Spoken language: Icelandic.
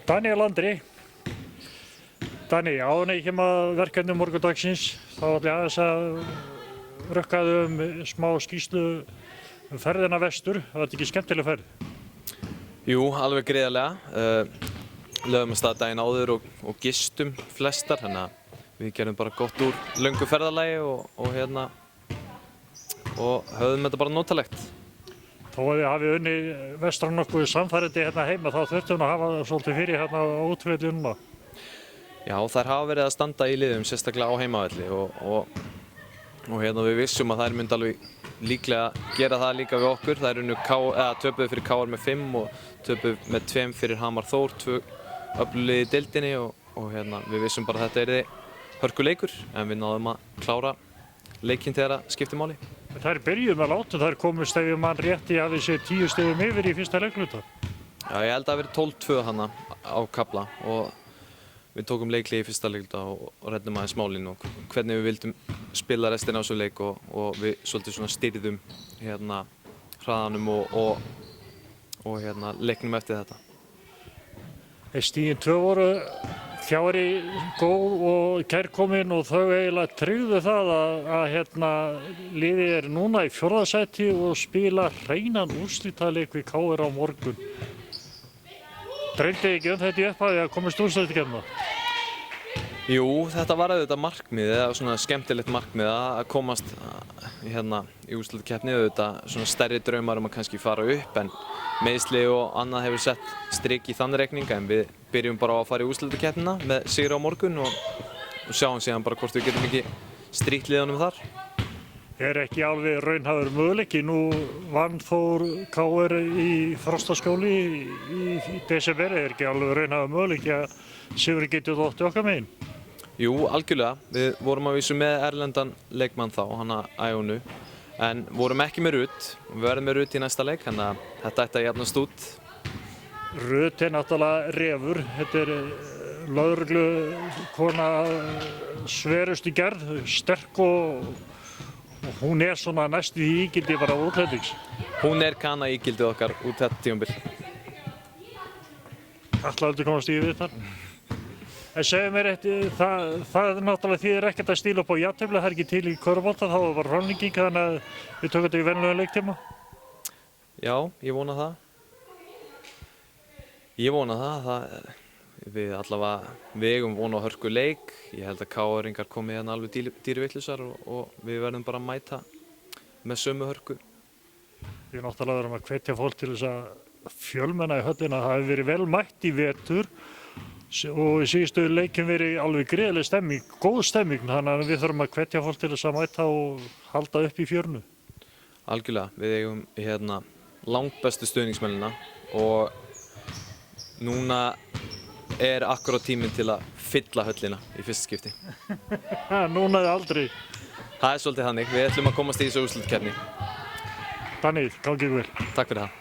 Daníel Andri. Dani, áður en ég kem að verkefni morgundagsins þá ætla ég aðeins að rökkaðu smá skýrslu ferðina vestur. Það var ekki skemmtileg ferð? Jú, alveg gríðarlega. Lögum að stað daginn áður og gistum flestar, þannig að við gerum bara gott úr löngu ferðalagi og höfðum þetta bara notalegt. Þó að þið hafið unnið vestra nokkuð sannfærandi hérna heima, þá þurftum að hafa svolítið fyrir hérna á útivelli núna. Já, þær hafa verið að standa í liðum, sérstaklega á heimavelli og við vissum að þær myndi alveg líklega gera það líka við okkur. Þær töpuðu fyrir KR með 5 og töpuðu með 2 fyrir Hamar Þór, 2 öflugir í deildinni og við vissum bara að þetta yrði hörkuleikur, en við náðum að klára leikinn þegar það skipti máli. Þær byrjuðu með látum, þær komust ef ég man rétt í að við séu 10 stigum yfir í fyrsta leikluta. Já, ég held að það hafi verið 12-2 hana á kafla og við tókum leikli í fyrsta leikluta og reddum aðeins málin og hvernig við vildum spila restina á þessu leik og við svolítið svona stýrðum hraðanum og leiknum eftir þetta. Stigin 2 voru Fjári góð og kærkomin og þau eiginlega tryggðu það að liðið er núna í 4. sæti og spila hreinan úrslitaleik við KR á morgun. Dreymdi ekki þetta í upphafi að komast úrslitakeppnina? Jú, þetta var auðvitað markmið, eða svona skemmtilegt markmið að komast í úrslitakeppni, auðvitað svona stærri draumar að kannski fara upp, en meiðsli og annað hefur sett strik í þann reikning, en við byrjum bara á að fara í úrslitakeppnina með sigri á morgun og sjáum síðan bara hvort við getum ekki strítt liðunum þar. Er ekki alveg raunhæfur möguleiki? Nú vann Þór KR í Frostaskjóli í desember. Er ekki alveg raunhæfur möguleiki að sigurinn geti dottið okkar megin? Jú, algjörlega. Við vorum að vísu með erlendan leikmann þá, hana Æonu, en vorum ekki með Rut. Við verðum með Rut í næsta leik, þannig að þetta ætti að jafnast út. Rut er náttúrulega refur. Þetta er lögreglukona sverust í gerð, sterk og hún er svona næstu í ígildi bara útlendings. Hún er kana ígildið okkar út þetta tímabil. Ætlaðu komast í við þar. En segðu mér það er náttúrulega þýðir ekkert að stíla upp á jafntefli, það er ekki til í körfubolta, þá var bara hraðninging, þannig að við tökum þetta í venjulegan leiktíma. Já, ég vona það. Við allavega eigum vona á hörku leik. Ég held að KR-ingar komi hérna alveg dýrvillisar og við verðum bara að mæta með sömu hörku. Við náttúrulega verðum að hvetja fólk til þess að fjölmenna í höllina. Það hefur verið vel mætt í vetur og í síðustu leikjum verið alveg gríðarleg stemming, góð stemming, þannig að við þurfum að hvetja fólk til þess að mæta og halda upp í fjörnu. Algjörlega, við eigum langbestu stuðningsmennina og núna er akkurát tíminn til að fylla höllina í fyrsta skipti. Núna eða aldrei. Það er svolítið þannig, við ætlum að komast í þessu úrslitakeppni. Dani, gangi vel. Takk fyrir það.